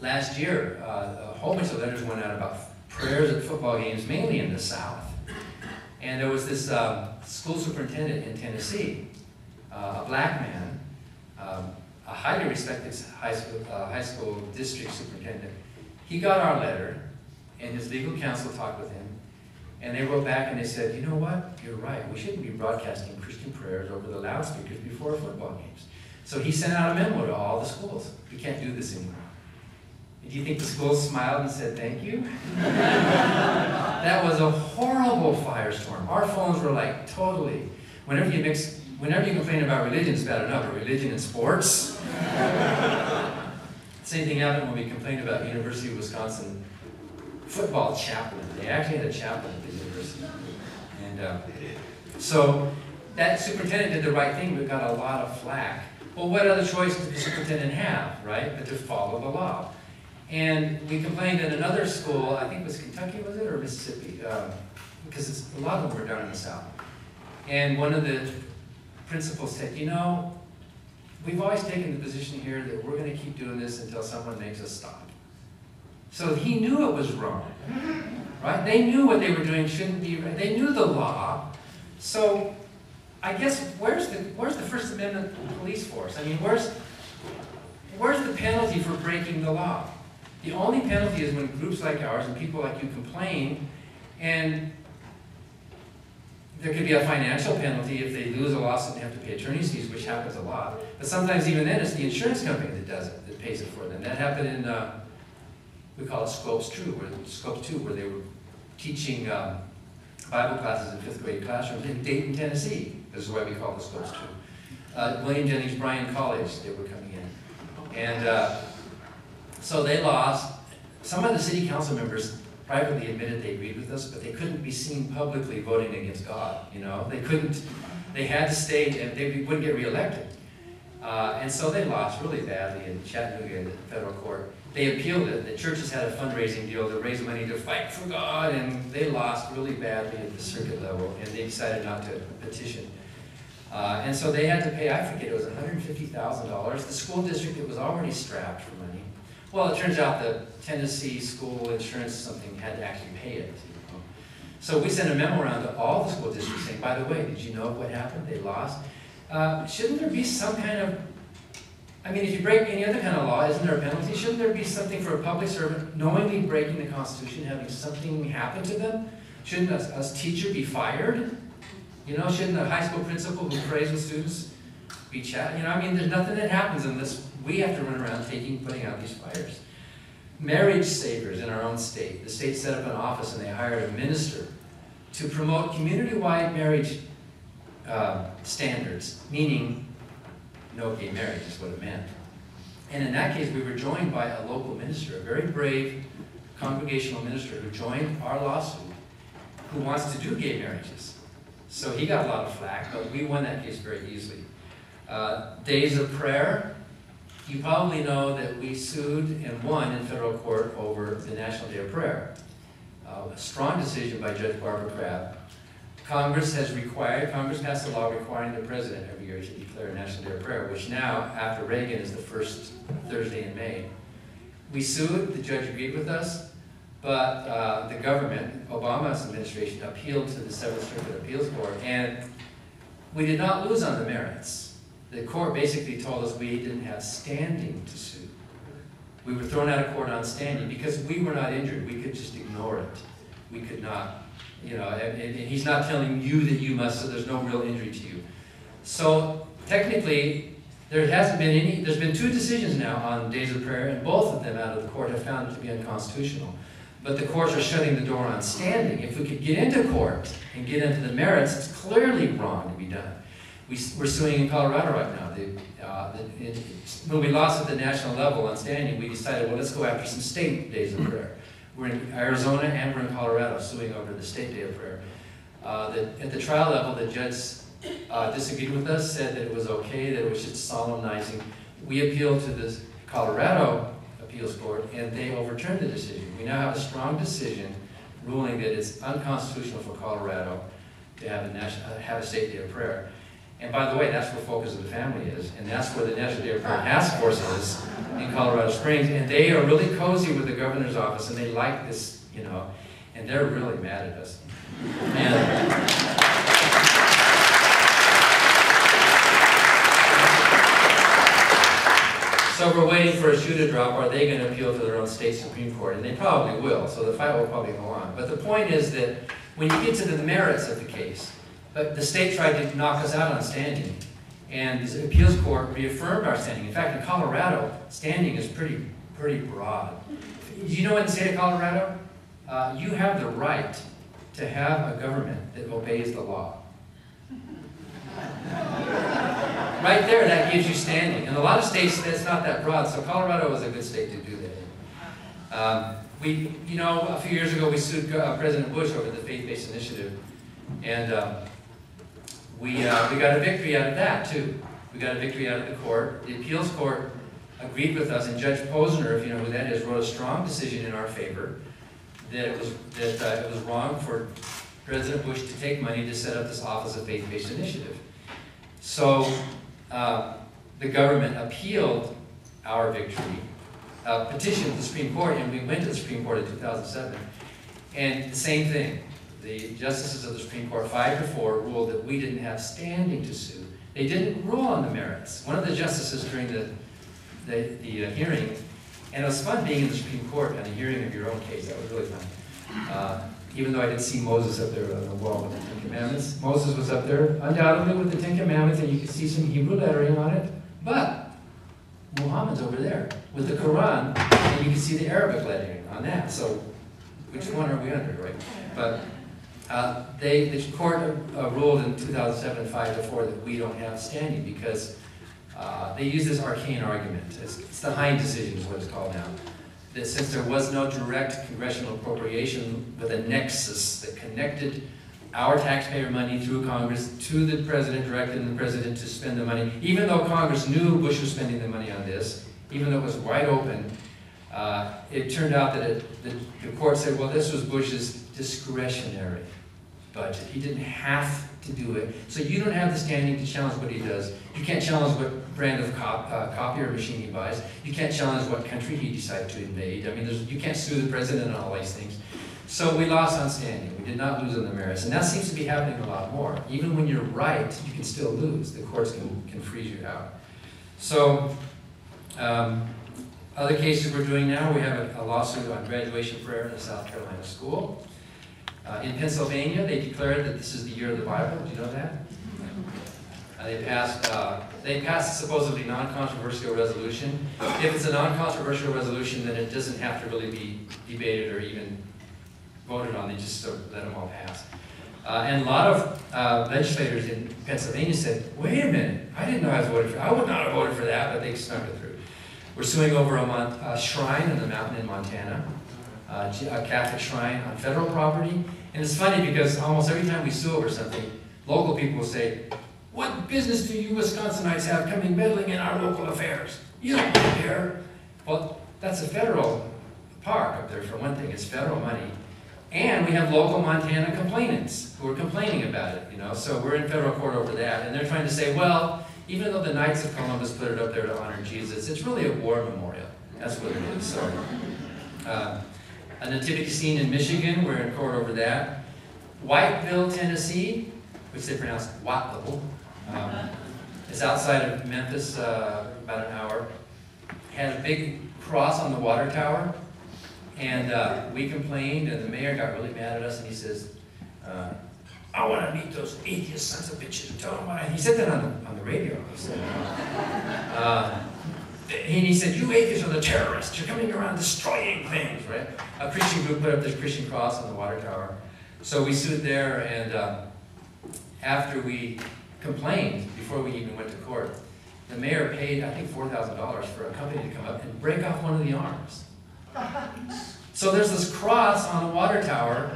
Speaker 2: last year, a whole bunch of letters went out about prayers at football games, mainly in the South. And there was this school superintendent in Tennessee, a black man, a highly respected high school district superintendent. He got our letter, and his legal counsel talked with him, and they wrote back and they said, you know what, you're right, we shouldn't be broadcasting Christian prayers over the loudspeakers before football games. So he sent out a memo to all the schools. We can't do this anymore. Do you think the schools smiled and said thank you? That was a horrible firestorm. Our phones were like totally, whenever you complain about religion, it's bad enough, but religion and sports. Same thing happened when we complained about University of Wisconsin football chaplain. They actually had a chaplain at the university. And so that superintendent did the right thing, but got a lot of flack. Well, what other choice did the superintendent have, right, but to follow the law? And we complained at another school, I think it was Kentucky, was it, or Mississippi? Because a lot of them were down in the South. And one of the principals said, you know, we've always taken the position here that we're going to keep doing this until someone makes us stop. So he knew it was wrong, right? They knew what they were doing shouldn't be right. They knew the law. So I guess where's the First Amendment police force? I mean, where's the penalty for breaking the law? The only penalty is when groups like ours and people like you complain, and there could be a financial penalty if they lose a lawsuit and have to pay attorney's fees, which happens a lot. But sometimes even then, it's the insurance company that does it, that pays it for them. That happened in, we call it Scopes 2, where they were teaching Bible classes in 5th grade classrooms in Dayton, Tennessee. This is why we call it Scopes 2. William Jennings Bryan College, they were coming in. And so they lost. Some of the city council members privately admitted they agreed with us, but they couldn't be seen publicly voting against God. You know, they couldn't. They had to stay, and they wouldn't get reelected. And so they lost really badly in Chattanooga in the federal court. They appealed it. The churches had a fundraising deal to raise money to fight for God, and they lost really badly at the circuit level, and they decided not to petition. And so they had to pay, I forget, it was $150,000. The school district that was already strapped for money. Well, it turns out the Tennessee school insurance something had to actually pay it. You know? So we sent a memo around to all the school districts saying, by the way, did you know what happened? They lost. Shouldn't there be some kind of, I mean, if you break any other kind of law, isn't there a penalty? Shouldn't there be something for a public servant knowingly breaking the Constitution, having something happen to them? Shouldn't a teacher be fired? You know, shouldn't a high school principal who prays with students be chatting? You know, I mean, there's nothing that happens unless we have to run around putting out these fires. Marriage savers in our own state. The state set up an office and they hired a minister to promote community-wide marriage standards, meaning no gay marriage is what it meant. And in that case, we were joined by a local minister, a very brave congregational minister who joined our lawsuit, who wants to do gay marriages. So he got a lot of flack, but we won that case very easily. Days of prayer. You probably know that we sued and won in federal court over the National Day of Prayer. A strong decision by Judge Barbara Crabb. Congress passed a law requiring the president every year to declare a National Day of Prayer, which now, after Reagan, is the first Thursday in May. We sued, the judge agreed with us, but the government, Obama's administration, appealed to the Seventh Circuit Appeals Court, and we did not lose on the merits. The court basically told us we didn't have standing to sue. We were thrown out of court on standing because we were not injured. We could just ignore it. We could not, you know, and he's not telling you that you must, so there's no real injury to you. So technically, there's been 2 decisions now on days of prayer, and both of them out of the court have found it to be unconstitutional. But the courts are shutting the door on standing. If we could get into court and get into the merits, it's clearly wrong to be done. We're suing in Colorado right now. When we lost at the national level on standing, we decided, well, let's go after some state days of prayer. We're in Arizona and we're in Colorado suing over the state day of prayer. At the trial level, the judge disagreed with us, said that it was okay, that it was just solemnizing. We appealed to the Colorado appeals court, and they overturned the decision. We now have a strong decision ruling that it's unconstitutional for Colorado to have a state day of prayer. And by the way, that's where Focus of the Family is, and that's where the National Day of Prayer Task Force is in Colorado Springs, and they are really cozy with the governor's office, and they like this, you know, and they're really mad at us. And so we're waiting for a shoe to drop. Are they going to appeal to their own state Supreme Court? And they probably will, so the fight will probably go on. But the point is that when you get to the merits of the case, but the state tried to knock us out on standing, and the appeals court reaffirmed our standing. In fact, in Colorado, standing is pretty broad. Do you know in the state of Colorado, you have the right to have a government that obeys the law. Right there, that gives you standing. In a lot of states, that's not that broad, so Colorado was a good state to do that. You know, a few years ago, we sued President Bush over the faith-based initiative, and we got a victory out of that, too. We got a victory out of the court. The appeals court agreed with us, and Judge Posner, if you know who that is, wrote a strong decision in our favor that it was wrong for President Bush to take money to set up this Office of Faith-Based Initiative. So the government appealed our victory, petitioned the Supreme Court, and we went to the Supreme Court in 2007, and the same thing. The justices of the Supreme Court, 5-4, ruled that we didn't have standing to sue. They didn't rule on the merits. One of the justices during the hearing, and it was fun being in the Supreme Court on a hearing of your own case. That was really fun. Even though I didn't see Moses up there on the wall with the Ten Commandments. Moses was up there, undoubtedly, with the Ten Commandments, and you could see some Hebrew lettering on it. But Muhammad's over there with the Quran, and you can see the Arabic lettering on that. So which one are we under, right? But the court ruled in 2007, 5-4, that we don't have standing because they use this arcane argument. It's the Hine decision is what it's called now. That since there was no direct congressional appropriation with a nexus that connected our taxpayer money through Congress to the president, directed the president to spend the money, even though Congress knew Bush was spending the money on this, even though it was wide open, it turned out that the court said, well, this was Bush's discretionary budget. He didn't have to do it. So you don't have the standing to challenge what he does. You can't challenge what brand of copier machine he buys. You can't challenge what country he decides to invade. I mean, you can't sue the president on all these things. So we lost on standing. We did not lose on the merits. And that seems to be happening a lot more. Even when you're right, you can still lose. The courts can freeze you out. So other cases we're doing now, we have a lawsuit on graduation prayer in a South Carolina school. In Pennsylvania, they declared that this is the year of the Bible. Do you know that? They passed a supposedly non-controversial resolution. If it's a non-controversial resolution, then it doesn't have to really be debated or even voted on. They just sort of let them all pass. And a lot of legislators in Pennsylvania said, wait a minute, I didn't know I was voting for, I would not have voted for that, but they snuck it through. We're suing over a shrine in the mountain in Montana, a Catholic shrine on federal property. And it's funny because almost every time we sue over something, local people will say, what business do you Wisconsinites have coming meddling in our local affairs? You don't care. Well, that's a federal park up there for one thing. It's federal money. And we have local Montana complainants who are complaining about it, you know. So we're in federal court over that. And they're trying to say, well, even though the Knights of Columbus put it up there to honor Jesus, it's really a war memorial. That's what it is. So, a nativity scene in Michigan, we're in court over that. Whiteville, Tennessee, which they pronounce Whiteville, it's outside of Memphis, about an hour. Had a big cross on the water tower, and we complained, and the mayor got really mad at us, and he says, I want to meet those atheist sons of bitches and tell them why. He said that on the radio. He said, and he said, you atheists are the terrorists. You're coming around destroying things, right? A Christian group put up this Christian cross on the water tower. So we sued there, and after we complained, before we even went to court, the mayor paid, I think, $4,000 for a company to come up and break off one of the arms. So there's this cross on the water tower.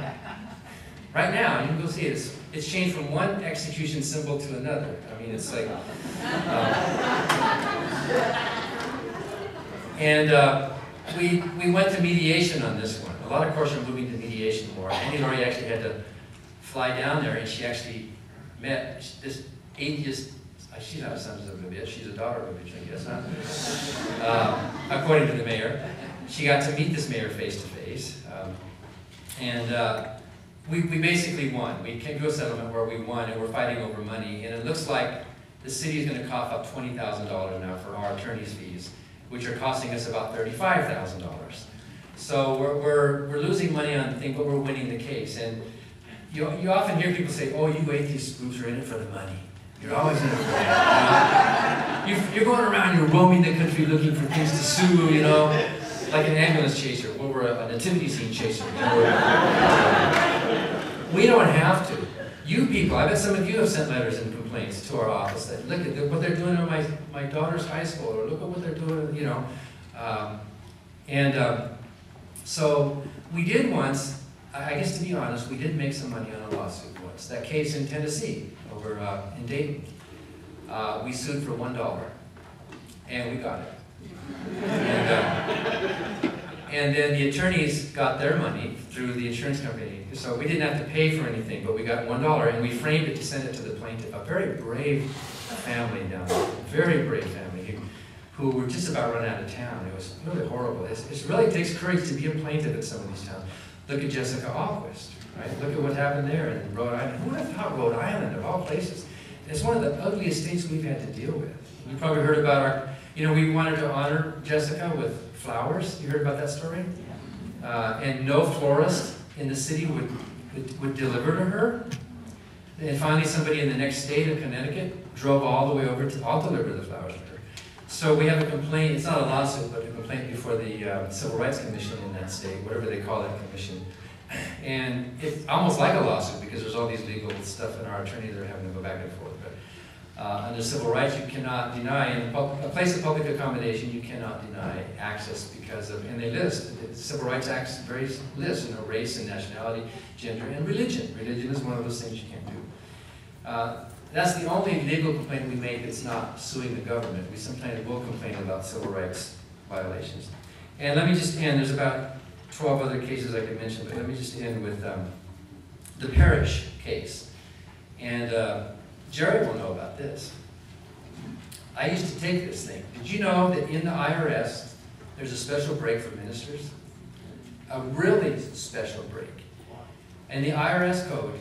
Speaker 2: Right now, you can go see it. It's changed from one execution symbol to another. I mean, it's like... we went to mediation on this one. A lot of courts are moving to mediation more. Annie Laurie actually had to fly down there, and she actually met this atheist. She's not a son of a bitch. She's a daughter of a bitch, I guess, huh? According to the mayor. She got to meet this mayor face to face. We basically won. We came to a settlement where we won, and we're fighting over money. And it looks like the city is going to cough up $20,000 now for our attorney's fees, which are costing us about $35,000. So we're losing money on the thing, but we're winning the case. And you often hear people say, oh, you atheist groups are in it for the money. You're always in it for that. You know? You're going around, you're roaming the country looking for things to sue, you know, like an ambulance chaser, or we're a nativity scene chaser. You know? We don't have to. You people, I bet some of you have sent letters and complaints to our office that look at what they're doing at my daughter's high school, or look at what they're doing, you know. So we did once, I guess to be honest, we did make some money on a lawsuit once. That case in Tennessee, over in Dayton, we sued for $1, and we got it. And then the attorneys got their money through the insurance company. So we didn't have to pay for anything, but we got $1, and we framed it to send it to the plaintiff. A very brave family down there, very brave family, who were just about run out of town. It was really horrible. It really takes courage to be a plaintiff in some of these towns. Look at Jessica August, right? Look at what happened there in Rhode Island. Who would have thought Rhode Island, of all places? It's one of the ugliest states we've had to deal with. You probably heard about our, we wanted to honor Jessica with flowers. You heard about that story? And no florist in the city would deliver to her. And finally somebody in the next state of Connecticut drove all the way over to, I'll deliver the flowers to her. So we have a complaint, it's not a lawsuit, but a complaint before the Civil Rights Commission in that state, whatever they call that commission. And it's almost like a lawsuit because there's all these legal stuff and our attorneys are having to go back and forth. But under civil rights, you cannot deny, in a place of public accommodation, you cannot deny access because of, and they list, the Civil Rights Act lists, race and nationality, gender, and religion. Religion is one of those things you can't do. That's the only legal complaint we make that's not suing the government. We sometimes will complain about civil rights violations. And let me just end, there's about 12 other cases I could mention, but let me just end with the parish case. And Jerry will know about this. I used to take this thing. Did you know that in the IRS, there's a special break for ministers? A really special break. And the IRS code,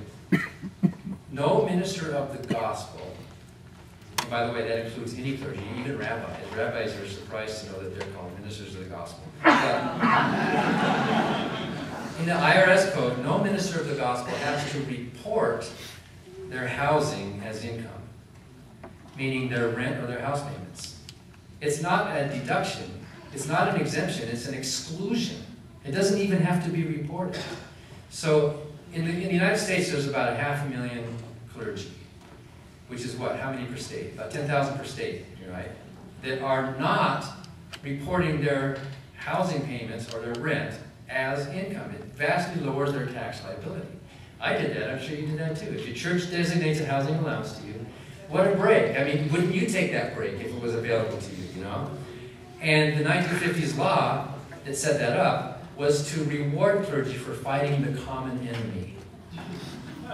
Speaker 2: no minister of the gospel, and by the way, that includes any clergy, even rabbis. Rabbis are surprised to know that they're called ministers of the gospel. In the IRS code, no minister of the gospel has to report their housing as income, meaning their rent or their house payments. It's not a deduction. It's not an exemption. It's an exclusion. It doesn't even have to be reported. So in the United States, there's about 500,000 clergy, which is what? How many per state? About 10,000 per state, right? That are not reporting their housing payments or their rent as income. It vastly lowers their tax liability. I did that. I'm sure you did that too. If your church designates a housing allowance to you, what a break. I mean, wouldn't you take that break if it was available to you, And the 1950s law that set that up was to reward clergy for fighting the common enemy.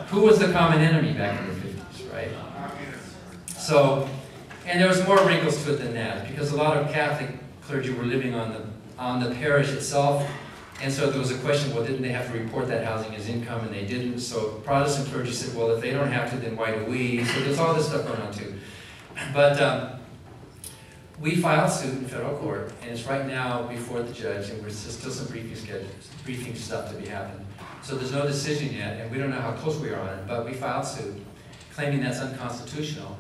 Speaker 2: Who was the common enemy back in the 50s, right? So, and there was more wrinkles to it than that, because a lot of Catholic clergy were living on the parish itself, and so there was a question, well, didn't they have to report that housing as income, and they didn't, so Protestant clergy said, well, if they don't have to, then why do we? So there's all this stuff going on too. But we filed suit in federal court, and it's right now before the judge, and there's still some briefing stuff to be happened. So there's no decision yet, and we don't know how close we are on it, but we filed suit, claiming that's unconstitutional.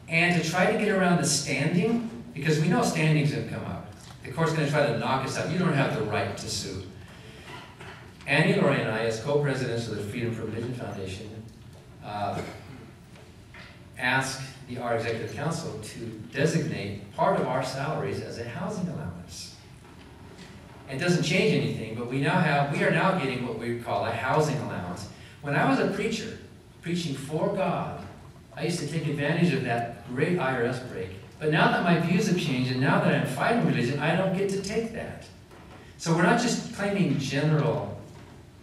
Speaker 2: And to try to get around the standing, because we know standing's going to come up. The court's going to try to knock us out. You don't have the right to sue. Annie, Lori, and I, as co-presidents of the Freedom from Religion Foundation, asked our executive council to designate part of our salaries as a housing allowance. It doesn't change anything, but we are now getting what we call a housing allowance. When I was a preacher, preaching for God, I used to take advantage of that great IRS break. But now that my views have changed, and now that I'm fighting religion, I don't get to take that. So we're not just claiming general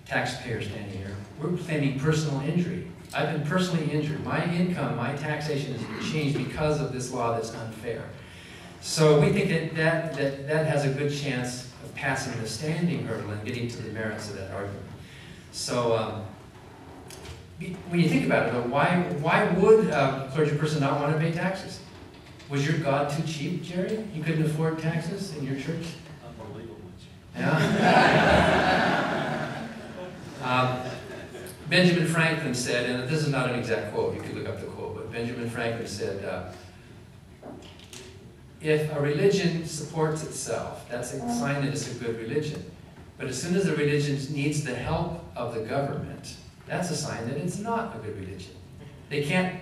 Speaker 2: taxpayers standing here. We're claiming personal injury. I've been personally injured. My income, my taxation has been changed because of this law that's unfair. So we think that has a good chance of passing the standing hurdle and getting to the merits of that argument. So when you think about it, though, why would a clergy person not want to pay taxes? Was your God too cheap, Jerry? You couldn't afford taxes in your church?
Speaker 1: Unbelievable.
Speaker 2: Yeah. Benjamin Franklin said, and this is not an exact quote, you could look up the quote, but Benjamin Franklin said, if a religion supports itself, that's a sign that it's a good religion. But as soon as the religion needs the help of the government, that's a sign that it's not a good religion. They can't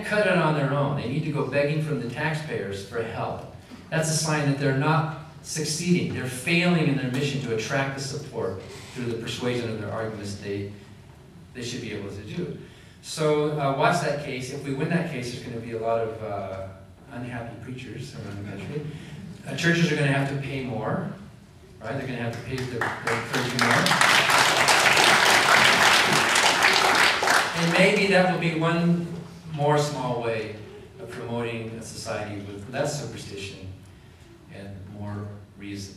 Speaker 2: cut it on their own. They need to go begging from the taxpayers for help. That's a sign that they're not succeeding. They're failing in their mission to attract the support through the persuasion of their arguments they should be able to do. So watch that case. If we win that case, there's going to be a lot of unhappy preachers around the country. Churches are going to have to pay more, right? They're going to have to pay their clergy more. And maybe that will be one more small way of promoting a society with less superstition and more reason.